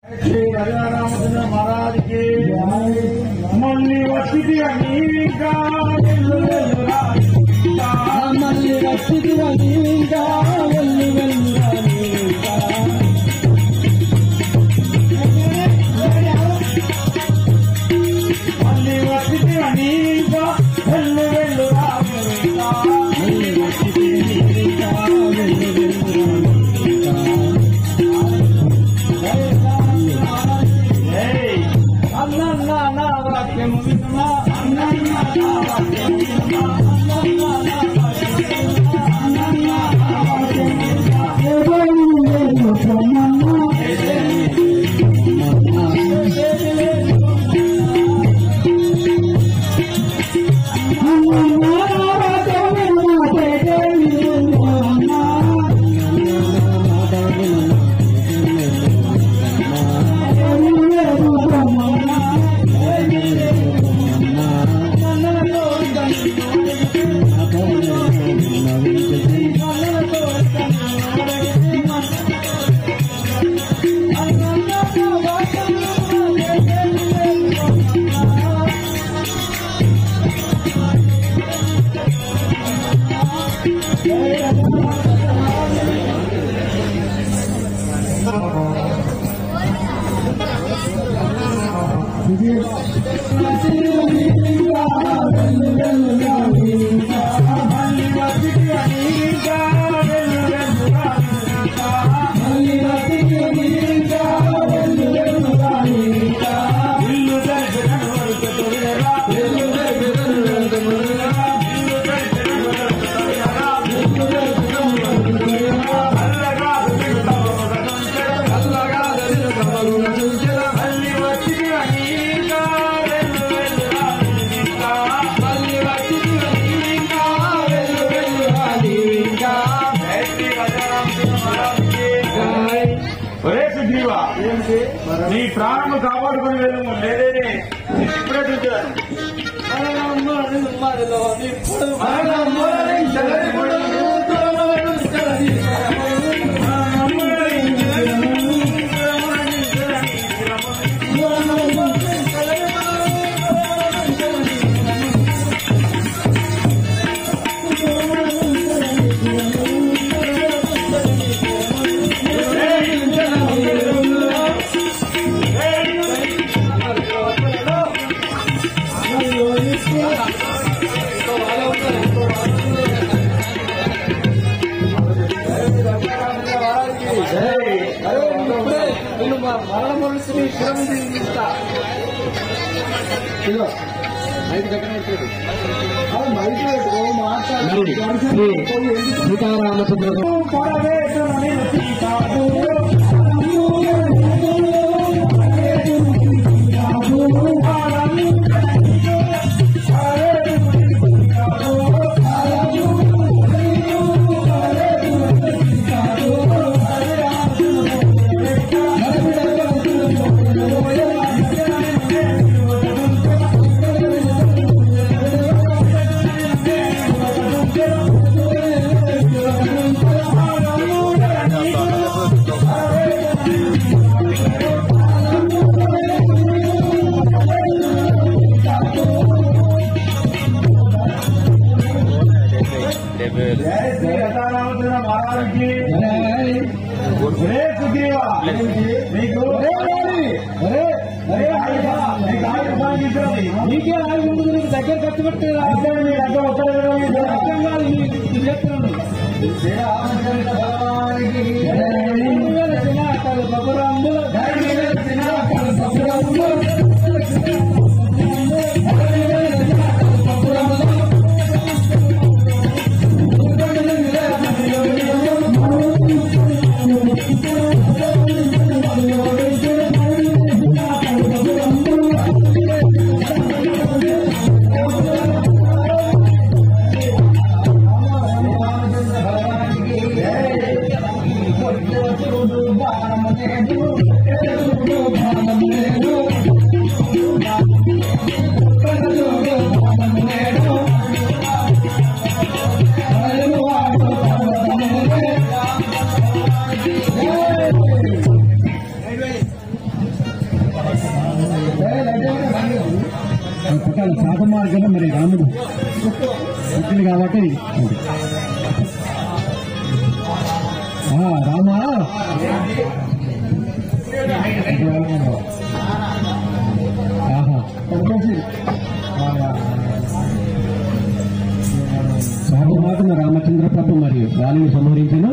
రామచంద్ర महाराज के మళ్ళీ వచ్చింది ఇంకా మళ్ళీ వచ్చింది ఇంకా వెళ్ళి మళ్ళీ వచ్చింది ఇంకా వెళ్ళు మళ్ళీ వచ్చింది ఇంకా నీ ప్రాణము కాపాడుకుని వెళ్ళు లేదేనే ఇప్పుడే చూచాను మరణ మనుషుని శిరమిస్తా 5 గంటలు సీతారామచంద్ర నీకే ఆయుధ నీకు దగ్గర ఖర్చు పెట్టేది కదా మరి రాముడు పుట్టింది కాబట్టి రామా సాధుమాతన రామచంద్ర ప్రభు మరియు వాళ్ళని సంహరించను.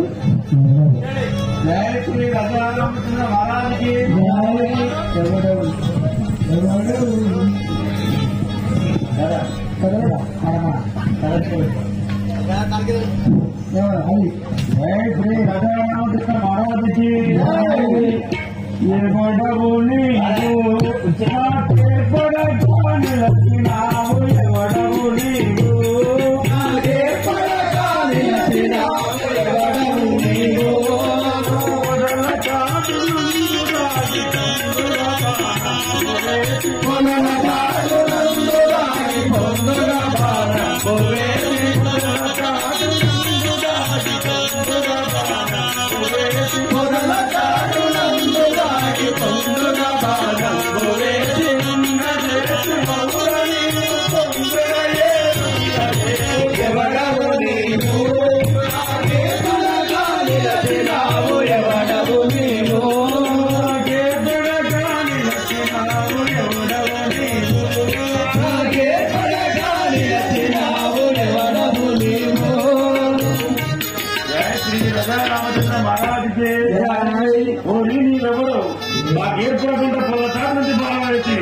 మాకేర్పడకుండా 10 సార్లు నుంచి బాగా వచ్చి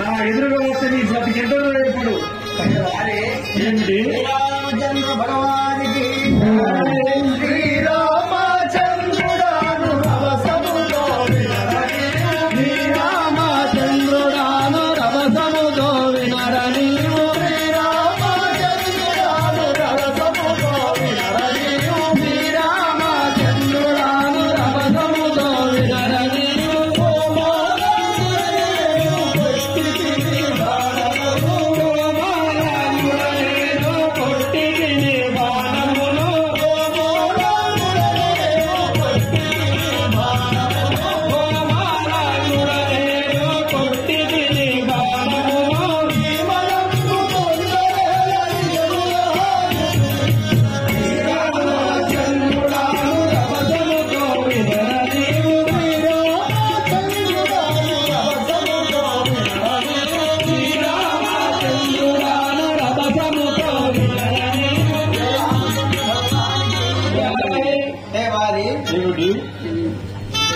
నా ఎదురుగా వస్తే నీ బ్రతికెంతో ఏర్పడు ఏమిటి రామచంద్ర భగవానికి శ్రీరామచంద్రుడాను రవసముతో శ్రీరామచంద్రుడాను రవసముతో వినరని శ్రీరామచంద్రుడాను రవసముతో వినరని శ్రీరామచంద్రుడాను రవసముతో వినరని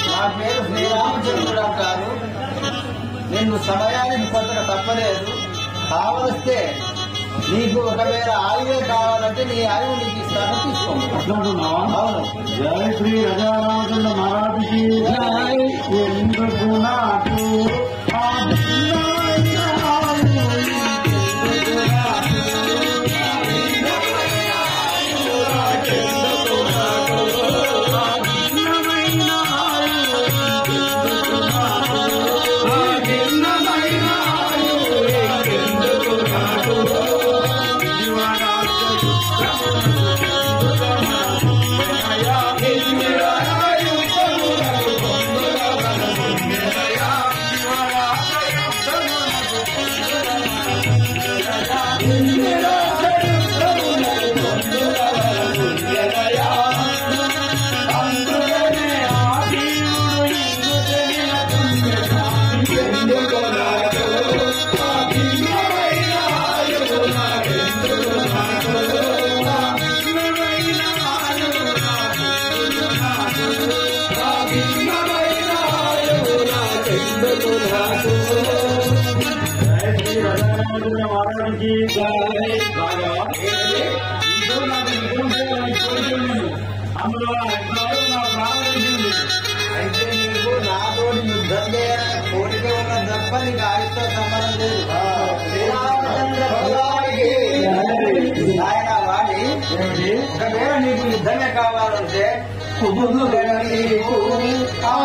నా పేరు శ్రీరామచంద్రుడు అంటారు. నిన్ను సమయానికి కొత్తగా తప్పలేదు. కావలిస్తే నీకు ఒకవేళ ఆయువే కావాలంటే నీ ఆయువు నీకు ఇస్తాను, తీసుకోండి. అవును. జయ శ్రీ రాజారామచంద్ర మహారాజుకి ఎందుకు నాకు అందులో అయితే నీకు నాతో యుద్ధం చేయాలని కోరిక ఉన్న తప్ప నీకు ఆయుష్తో సంబంధం లేదు. శ్రీరామచంద్ర భగవానికి ఆయన వాడి ఒకవేళ నీకు యుద్ధమే కావాలంటే నీకు ఆ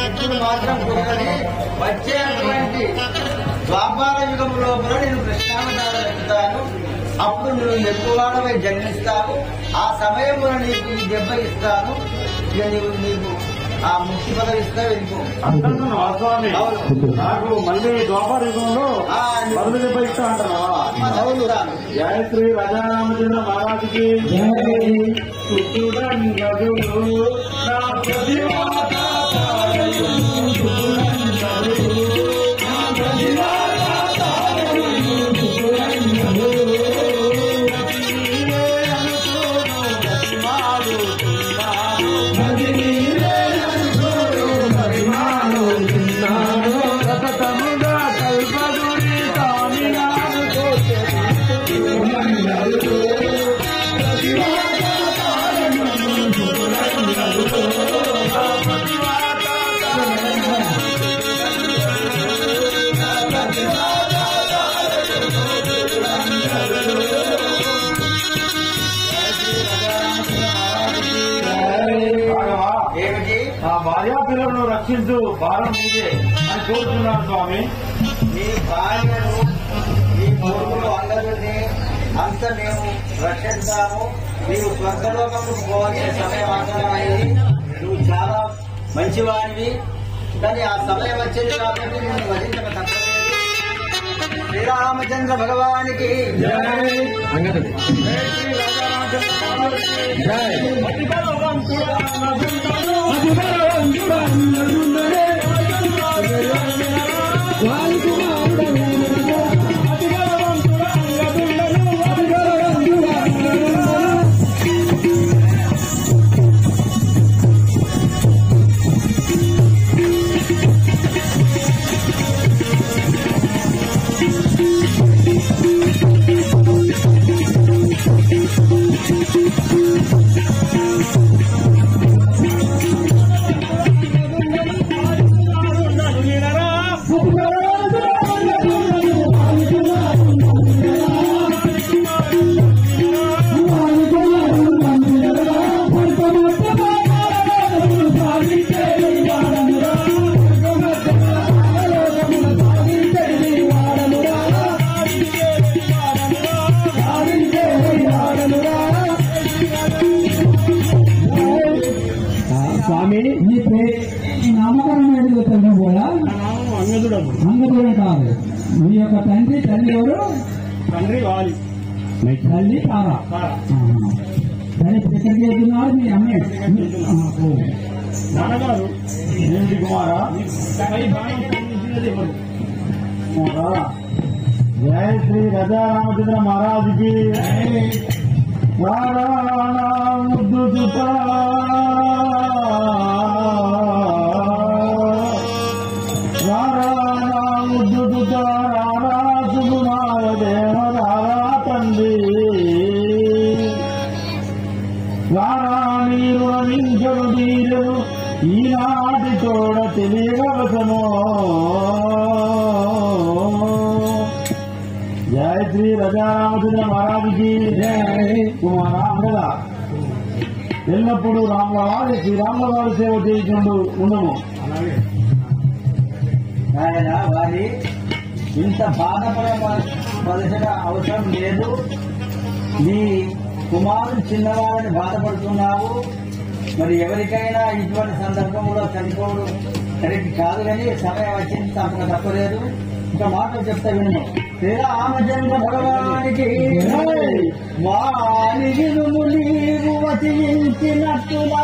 ఇప్పుడు మాత్రం కుదరని వచ్చేటువంటి ద్వాపార యుగం లోపల నేను కృష్ణావతారం ఎత్తుతాను. అప్పుడు నువ్వు ఎక్కువడమై జన్మిస్తావు. ఆ సమయంలో నీకు ఈ దెబ్బ ఇస్తాను. ఇక నీకు ఆ ముక్తి పదవి ఇస్తా వెళ్ళిపో. స్వామి నాకు మళ్ళీ ద్వాపర యుగంలో మరుగు దెబ్బ ఇస్తా అంటారా? జయ శ్రీ రాజారామచంద్ర మహారాజుకి భార్యాపిల్లలను రక్షించు భారం మీదే అని కోరుతున్నాను స్వామి. నీ భార్యను నీ కొడుకులు అందరినీ అంత మేము రక్షిస్తాము. నీవు స్వర్గలోకము పోవాల్సిన సమయం ఆసన్నమైంది. నువ్వు చాలా మంచివాడివి, కానీ ఆ సమయం వచ్చింది కాబట్టి నేను వధించక తప్పలేదు. శ్రీరామచంద్ర భగవానికి స్వామి ఈ నామకరణం ఏదో తెలియదు కూడా అంగదుడు కాదు. మీ యొక్క తండ్రి తల్లి ఎవరు? తండ్రి వాలి, మీ తల్లి తారా. సరే ఎక్కడికి వెళ్తున్నారు? మీ అమ్మే నాన్నగారు ఏమిటి కుమారా? జయ శ్రీ రాజారామచంద్ర మహారాజుకి ముద్దు చుట్టా తండ్రి మీరు నించడు తీరు ఈనాటి తోడ తెలియవసమో. జయ శ్రీ రాజారామచంద్ర మహారాజుకి కుమారా అందగా ఎల్లప్పుడూ రాముల వారి శ్రీరాముల వారి సేవ చేయించుంటూ ఉండము. ఆయన వారి ఇంత బాధపడవలసిన అవసరం లేదు. నీ కుమారుడు చిన్నవాళ్ళని బాధపడుతున్నావు. మరి ఎవరికైనా ఇటువంటి సందర్భంలో చనిపోవడం కరెక్ట్ కాదు, కానీ సమయం వచ్చింది తప్పక తప్పలేదు. ఒక మాట చెప్తా విను. శ్రీరామచంద్ర భగవానికి వారికి నీవు వచించినట్టుగా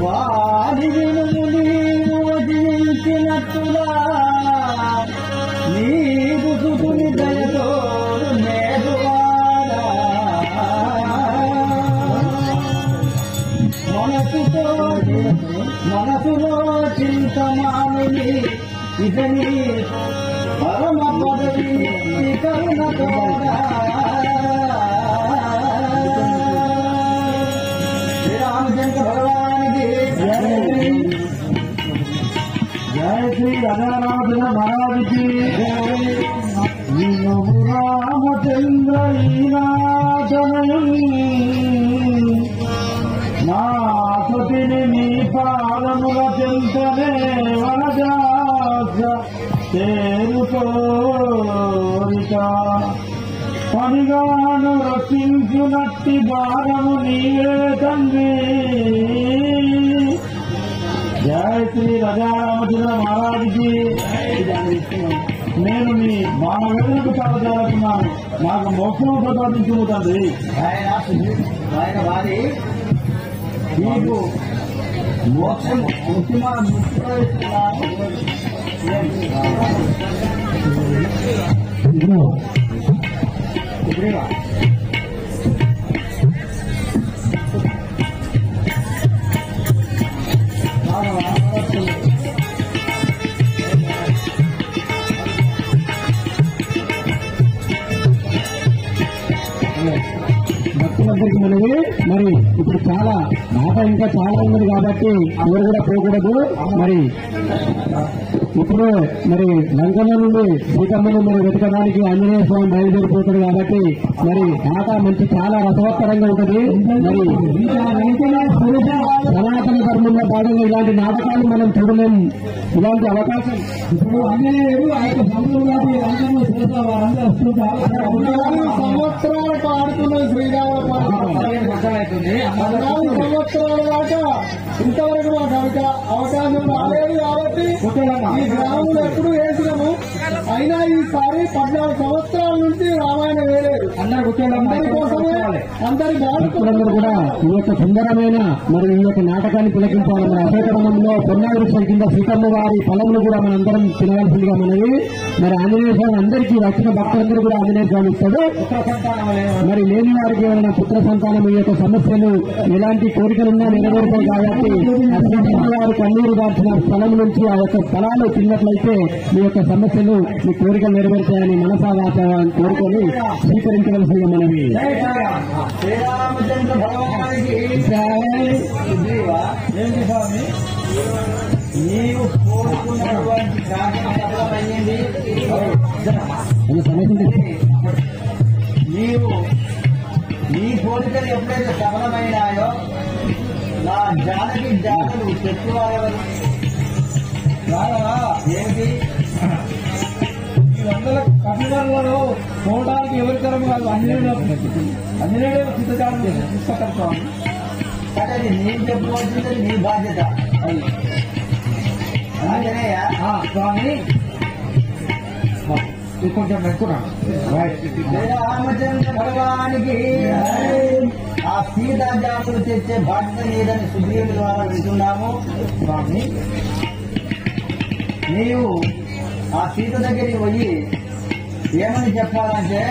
వారికి నీవు వచించినట్టుగా నీవు సుతుని దయతో నేదువాడా మనసులో చింతమాని ఇతని పరమ పదవి కరుణతో శ్రీరామచంద్ర భగవానికి జయ శ్రీ రాజారామచంద్ర మహారాజుకి రామచంద్ర ఈనాథనయుని నా సతిని నీ పాదముల చెంతనే వనజాస చేరుకోరిక పనిగాను రక్షించునట్టి భారము నీవే తండ్రి. జయ శ్రీ రాజారామచంద్ర మహారాజుకి. నేను మీ మానవేదనకు చాలజాలకున్నాను, నాకు మోక్షం ప్రసాదించును తండ్రి. ఆయన వారి నీకు మోక్షం భక్తులందరికీ మనవి. మరి ఇప్పుడు చాలా మాట ఇంకా చాలా ఉన్నది కాబట్టి ఎవరు కూడా పోకూడదు. మరి ఇప్పుడు మరి లంకలో నుండి సీతమ్మను మరి వెతకడానికి ఆంజనేయ స్వామి బయలుదేరిపోతాడు కాబట్టి మరి ఆట మంచి చాలా రసవత్తరంగా ఉంటుంది. మరి సనాతన ధర్మంలో భాగంగా ఇలాంటి నాటకాలు మనం చూడలేము. ఇలాంటి అవకాశం ఇప్పుడు ఆంజనేయుడు ఆ యొక్క సంవత్సరాలు లంకను చేసే వారందరూ వస్తుంటారు. సంవత్సరాలకు ఆడుతున్నది శ్రీరామ అవుతుంది. 14 సంవత్సరాల దాకా ఇంతవరకు మాకు అవకాశం రాలేదు కాబట్టి ఈ గ్రామంలో ఎప్పుడు వేసినాము. అయినా ఈసారి 14 సంవత్సరాల నుంచి రామాయణం వేయలేదు. అందరి కోసమే అందరి భక్తులందరూ కూడా ఈ యొక్క సుందరమైన మరి ఈ యొక్క నాటకాన్ని తిలకించాలి. మరి అశోకవనంలో పొన్నాడు కింద సీతమ్మ వారి ఫలములు కూడా మనందరం తినవలసిందిగా మనవి. మరి ఆంజనేయ స్వామి అందరికీ వచ్చిన భక్తులందరూ కూడా ఆంజనేయ స్వామి ఇస్తాడు. మరి లేని వారికి ఏమైనా పుత్ర సంతానం ఈ యొక్క సమస్యలు ఎలాంటి కోరికలున్నా నెరవేరుతాయి కాబట్టి వారు కన్నీరు దాచిన స్థలం నుంచి ఆ యొక్క ఫలాలు తిన్నట్లయితే మీ యొక్క సమస్యలు మీ కోరికలు నెరవేరుతాయని మనసా వాతావరణం కోరుకొని స్వీకరించవలసిందిగా మనవి. శ్రీరామచంద్ర భగవానికి ఏంటి స్వామి నీవు కోరుకున్నటువంటి సఫలమైంది. నీవు నీ కోరికలు ఎప్పుడైతే సఫలమైనాయో నా జానకి జానలు చెప్పువారెవరు ఏమిటి ఈ 100 కఠినాలలో పోవడానికి ఎవరికరం కాదు. అంజనేయుడు సిద్ధజాలం తీసుకొస్తారు స్వామి. అంటే అది నేను చెప్పుకోవాల్సింది నీ బాధ్యత. ఆంజనేయ స్వామి కొంచెం పెట్టుకున్నాను. శ్రీరామచంద్ర భగవానికి ఆ సీతాజాతులు తెచ్చే బాధ్యత నీదని సుగ్రీవుడి ద్వారా వింటున్నాము. స్వామి నీవు ఆ సీత దగ్గరికి పోయి ఏమని చెప్పాలంటే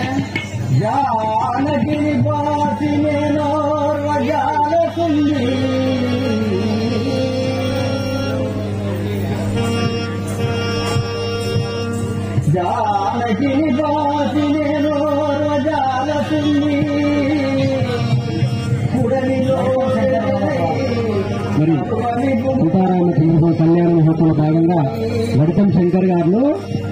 జానకిని బాసి నేను రజాలకుంది జానకిని బాసి నేను రజాలకుంది కుడలిలో మరి సీతారామ చంద్రబాబు కళ్యాణ మహోత్సవ భాగంగా వడకం శంకర్ గారు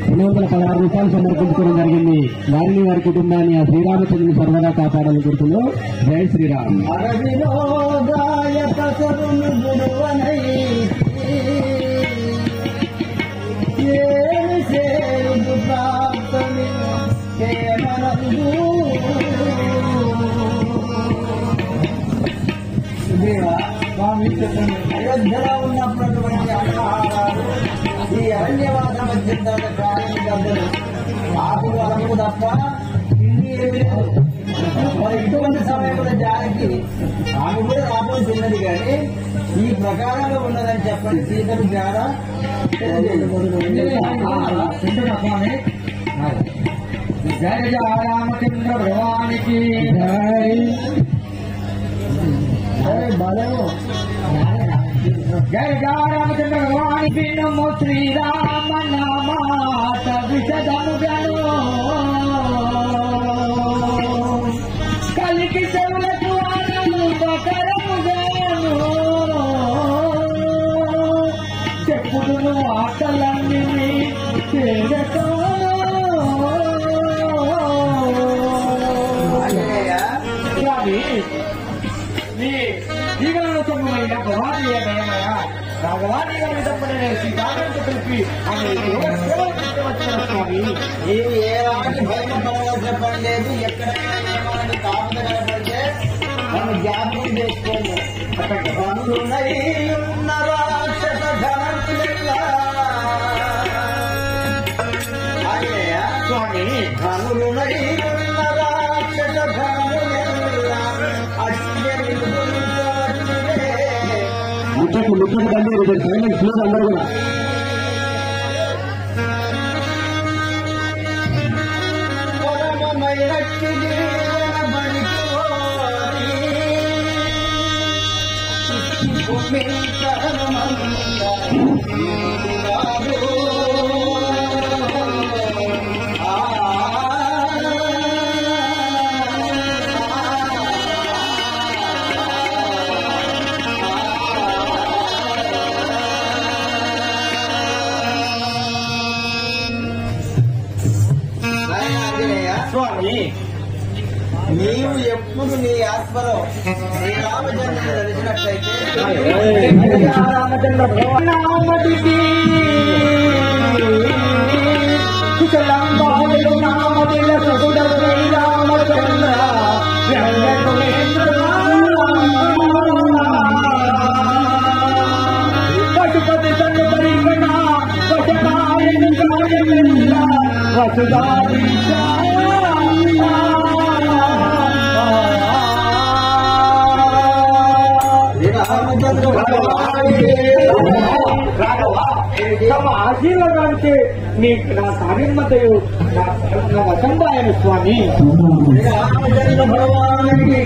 216 రూపాయలు సమర్పించుకోవడం జరిగింది. వారిని వారి కుటుంబాన్ని ఆ శ్రీరామచంద్రుని సర్వదా కాపాడాలని కోరుతున్నాం. జై శ్రీరామ్. అరవిలో గాయక సరును గురువనై ఏమి చేరుదు ప్రాప్తని కేవలందు స్వామి చెప్పండి. అయోధ్యలో ఉన్నటువంటి అన్నహారాలు ఈ అరణ్యవాద మధ్యంతో ప్రారంభించారు. ఆకులు అరకు తప్ప తిండి ఏమి లేదు. మరి ఇటువంటి సమయంలో జానకి ఆమె కూడా రాబోతు ఉన్నది కానీ ఈ ప్రకారంగా ఉన్నదని చెప్పండి. సీతకు జ్ఞాన స్వామి జయ జయ రామచంద్ర భగవానికి జయ జయ రామచంద్ర భగవానికి నమో శ్రీరామ నామాత విశదముగను కలికి చెవులకు ఆనందకరముగాను చెప్పుదును ఆటలన్నీ చేరతో నీవు ఏలాంటి భయం పడవలసిన పని లేదు. ఎక్కడైనా ఏమైనా కాపుత కనపడితే నన్ను జ్ఞాపకం చేసుకోండి. పనులున్నవి ఉన్న రాక్షస ధనములెల్లా స్వామి, పనులున్నవి ఉన్న రాక్షస ధనములెల్లా ముచ్చట్లు బండి సైలెంట్ ప్లీజ్ అందరూ కూడా. స్వామి, నీవు ఎప్పుడు నీ ఆత్మలో శ్రీరామచంద్రుని తెలిసినట్లయితే రామచంద్ర భగవానికి పశుపతి సన్నిపరిగణ తమ ఆశీర్వాదానికి నా కార్యమతయు నా వసంతాయన స్వామి. రామచంద్ర భగవానికి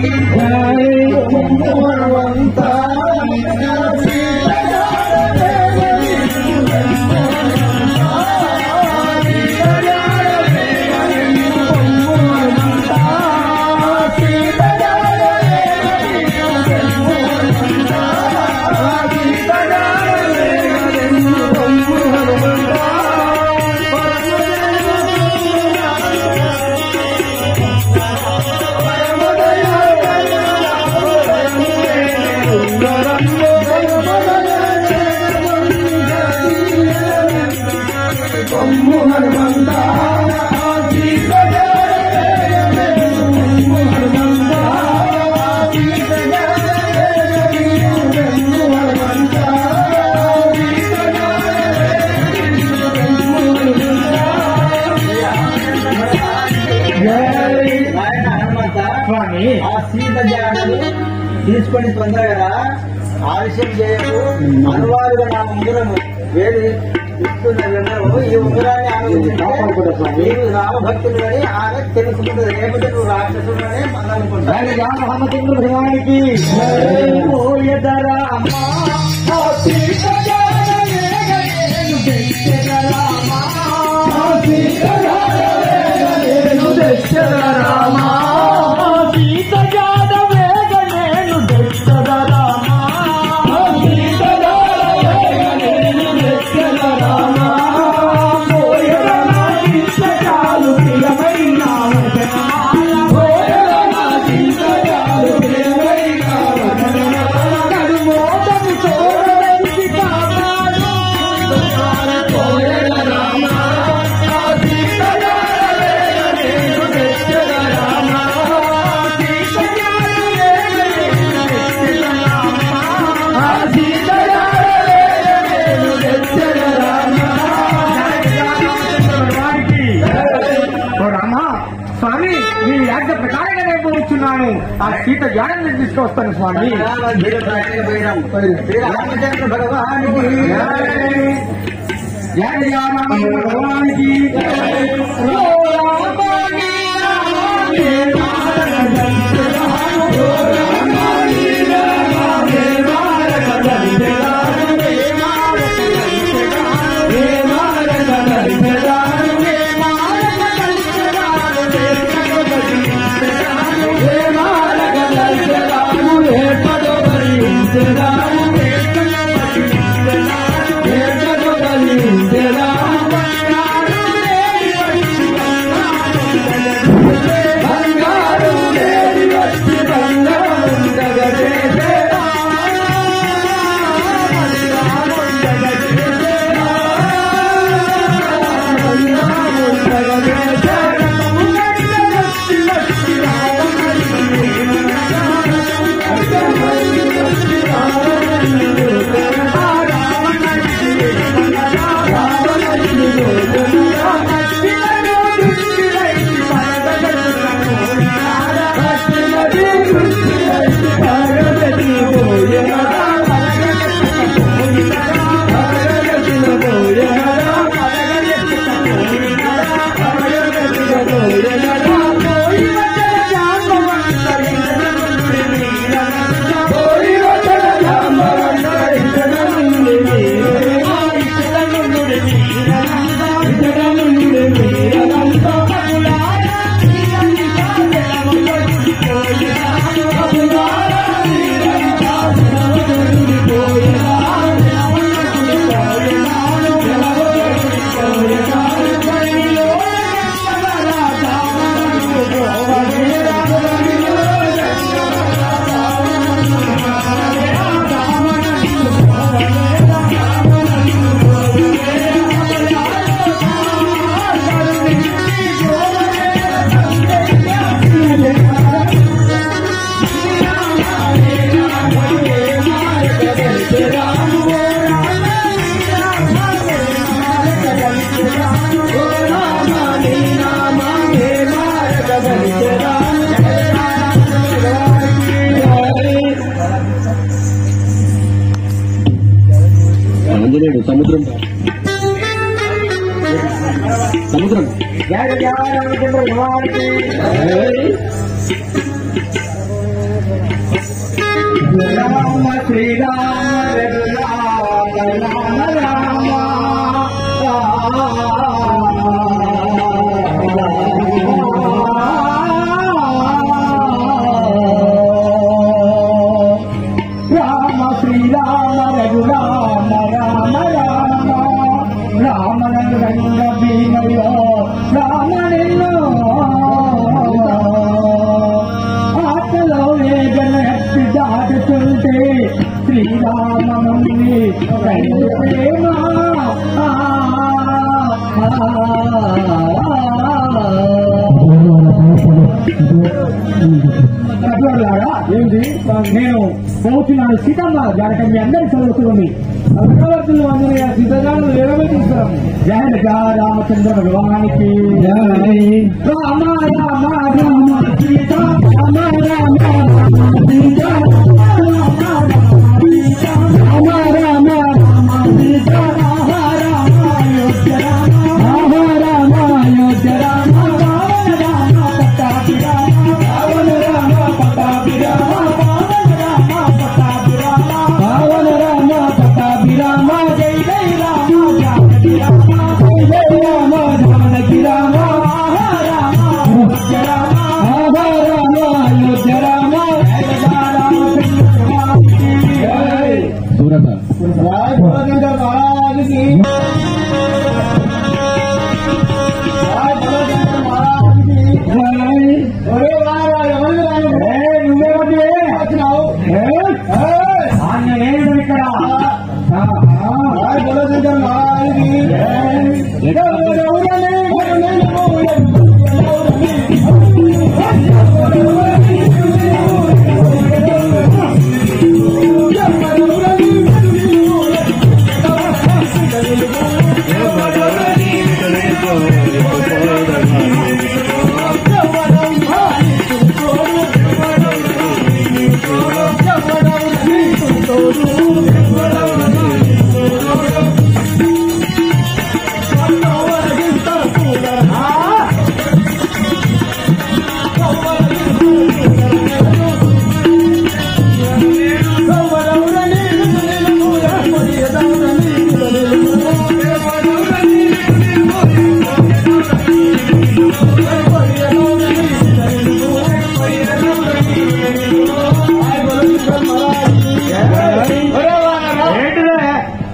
ఆ సీత జాడలు తీసుకొని తొందరగా ఆలస్యం చేయకు. అనువాదుగా నా ముందులను వేడి ఇస్తున్నారు. ఈ ఉంగరాన్ని ఆలోచించి రామభక్తులు అని ఆమె తెలుసుకుంటుంది. లేకపోతే నువ్వు రాక్షసుడు అని మనం అనుకుంటాను. రామచంద్ర భగవానికి స్వామి, మీ యాజ్ఞ ప్రకారంగా నేను కూర్చున్నాను. ఆ సీత జాడని తీసుకొస్తాను స్వామి. శ్రీరామచంద్ర భగవానికి భగవానికి రామచంద్ర భగవానికి రామ శ్రీరామ రామ రామ రామ శ్రీరామ రఘురామ రామ రామ రామను రంగ భీమయో రామనిలో ఆటలో వేగన ఎత్తి దాటుతుంటే శ్రీరామని ప్రేమ ఏంటి నేను పోతున్నాను సీతమ్మ దానికి మీ అందరి చదువుతుంది చక్రవర్తులు అందరూ సీతగాను వేరే తీసుకురాము జయ రామచంద్ర భగవానికి రామ రామ రామ సీత రామ రామ రామ సీత రామ రామ రామ సీత రామ రామ అయోధ్య రామ రామ అయోధ్య రామ రామ పట్టాభి రామ రామ పట్టాభి రామ పావన రామ పట్టాభి రామ జై జై రామ జానకి రామ జై జై రామ జానకి రామ రామ అయోధ్య రామ అయోధ్య రామ సూరత మహారాజుకి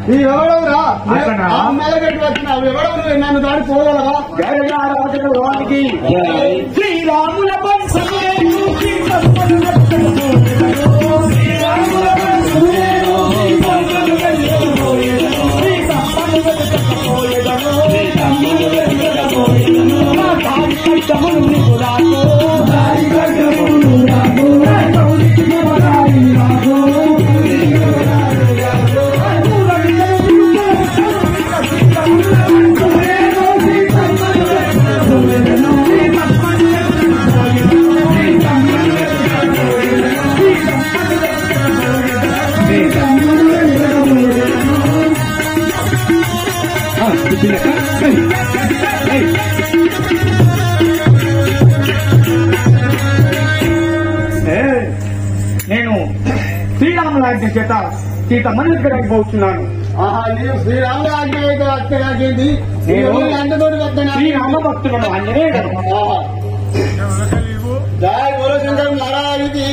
ఈ ఎవడవురా మేలగట్టి వచ్చినావు ఎవడవు నన్ను దాడి పోగలవా భగవానికి శ్రీరాముల నేను శ్రీరాముల ఆజ్ఞ చేత సీతమ్మని దగ్గరికి పోతున్నాను. శ్రీరాముల ఆజ్ఞ అయితే వస్తాకేంటి అంతతోటి వస్తాను శ్రీరామ భక్తులను ఆంజనేయుడు జయ గురుశంకర్ మహారాజుకి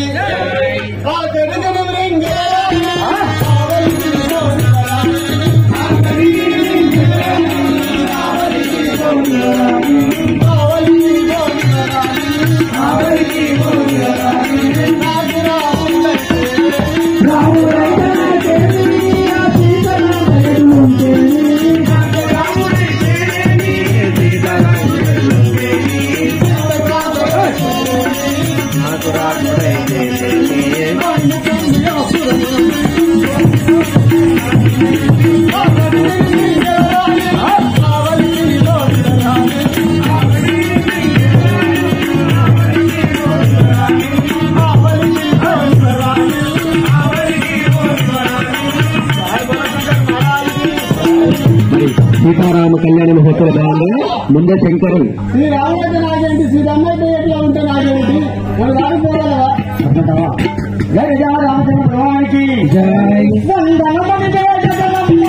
ముందే శంకరు శ్రీ రాముడైతే నాకేంటి, సీతమ్మ అయితే ఎట్లా ఉంటే నాకేంటి, వాళ్ళు రాకపోగలవా? జయ జయ రామచంద్ర భగవానికి జై వందనమని జయ జగదమ్మ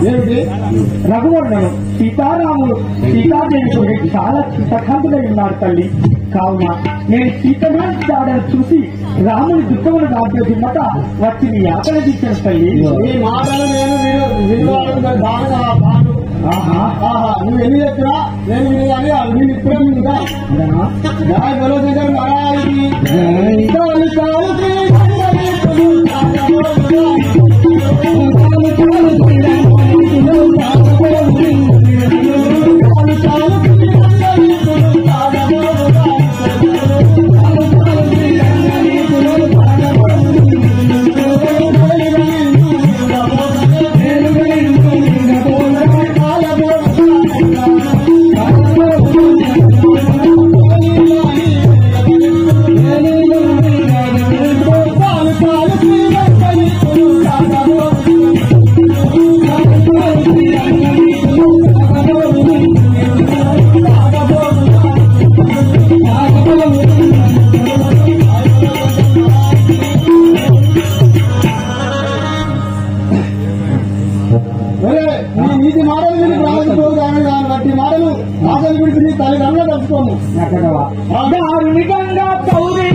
ఏమిటి? రఘువర్ణను సీతారాములు సీతాదేవి గురించి చాలా చింతకాంతులై ఉన్నారు తల్లి. కావున నేను సీతనాథ్ దాడను చూసి రాముని దుఃఖమును దాటిమట వచ్చి నీ యాత్ర తీర్చాను తల్లి. ఈ మాటలు నేను వినవాడు బాగా బాగు. నువ్వు ఎన్ని చెప్పినా నేను వినగానే నేను ఇప్పుడే వింటా. జయ బలో శంకర్ మహారాజుకి కాలు కాలు నీతి మాటలు మీరు రాజుకోరు కానీ దాన్ని బట్టి మాటలు ఆశలు విడిచి తల్లిదండ్రులు తప్పుకోము. దారుణికంగా పౌరి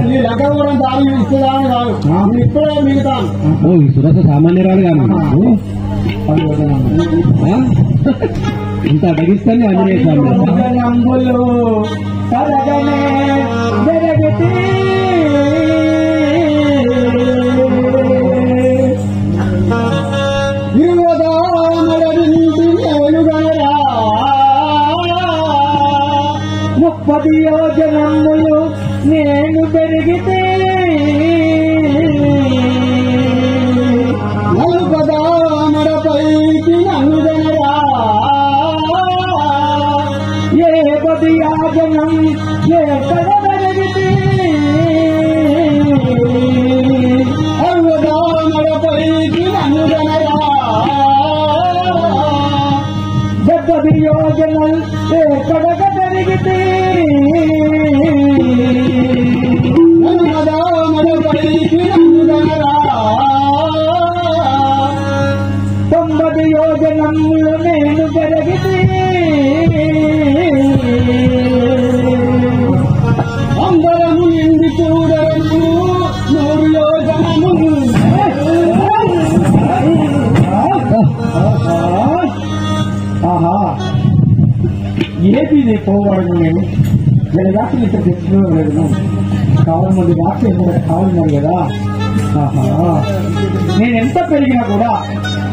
నీ లెక్క కూడా దారి ఇస్తుందాని కాదు, ఇప్పుడే మిగతాను. ఈ సురస సామాన్యరాలు కాదు ఇంత అడిగిస్తానే ఆంజనేయ స్వామి నంబులు కలగనే జరగతి ముప్పది యోజనములు నేను పెరిగితే నలుపదామరపైకి నన్ను జనరా ఏ పది యాజనం ఎక్కడ పెరిగితే అర్వదామరపైకి నన్ను జనరా 70 యోజనలు ఎక్కడ పెరిగితే నర్మదామరపైకి నన్ను జనరా 90 యోజనములు నేను పెరిగితే అందరము నిండి చూడరు 100 యోజనములు. ఆహా ఏది ఇది పోవడం నేను రాత్రి ఇక్కడ తెచ్చుకోవడం లేదు కావాలి మంది రాత్రి కావాలన్నారు కదా. ఆహా నేను ఎంత పెరిగినా కూడా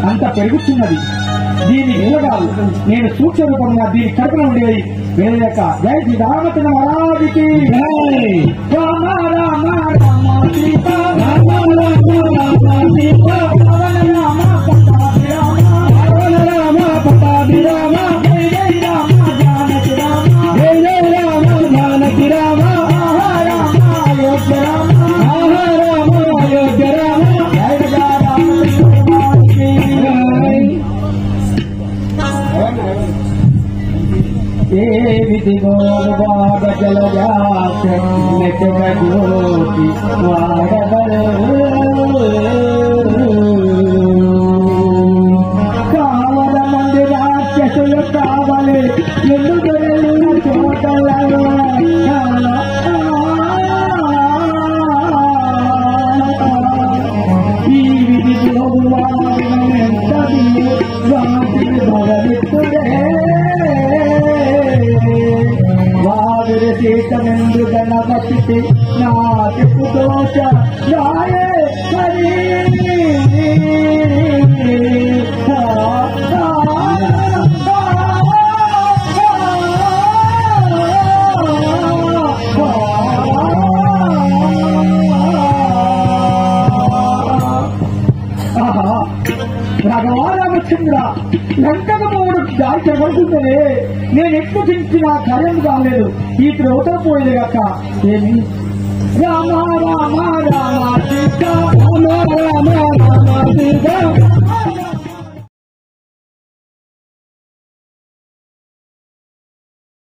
అంత పెరుగుతున్నది. దీని నిలగాలు నేను సూక్ష్మ రూపంగా దీని కడుపున ఉండేది వేయక. జై శ్రీ రామచంద్ర మహారాజుకి రామ రామ రామ సీత రామ రామ రామ సీత రావణ రామ పట్టాభి రామ రావణ రామ పట్టాభి రామ జై జై రామ జానకి రామ జై జై రామ జానకి రామ ఆహా రామ అయోధ్య రామ ఆహా రామ అయోధ్య రామ జై జయ రామ ఏమిటి గోరువాడ జలజాత మెచ్చక జ్యోతి వాడబలు కావల మంది రాక్షసులు కావలి ఎందుకు చోటలలో ఈ విధి గోరువాడెంతది వాటి భగవిత్తుడే వాదురు సీతమెందు గణపతి నాటికు దోష రాయే హరి భగవారామచంద్ర లంకకు మూడు దారి చెబడుతుందనే నేను ఎక్కువ చించిన కార్యం కాలేదు ఈ త్రోత పోయేది కాక ఏమి రామ రామ రామ సీత రామ రామ రామ సీత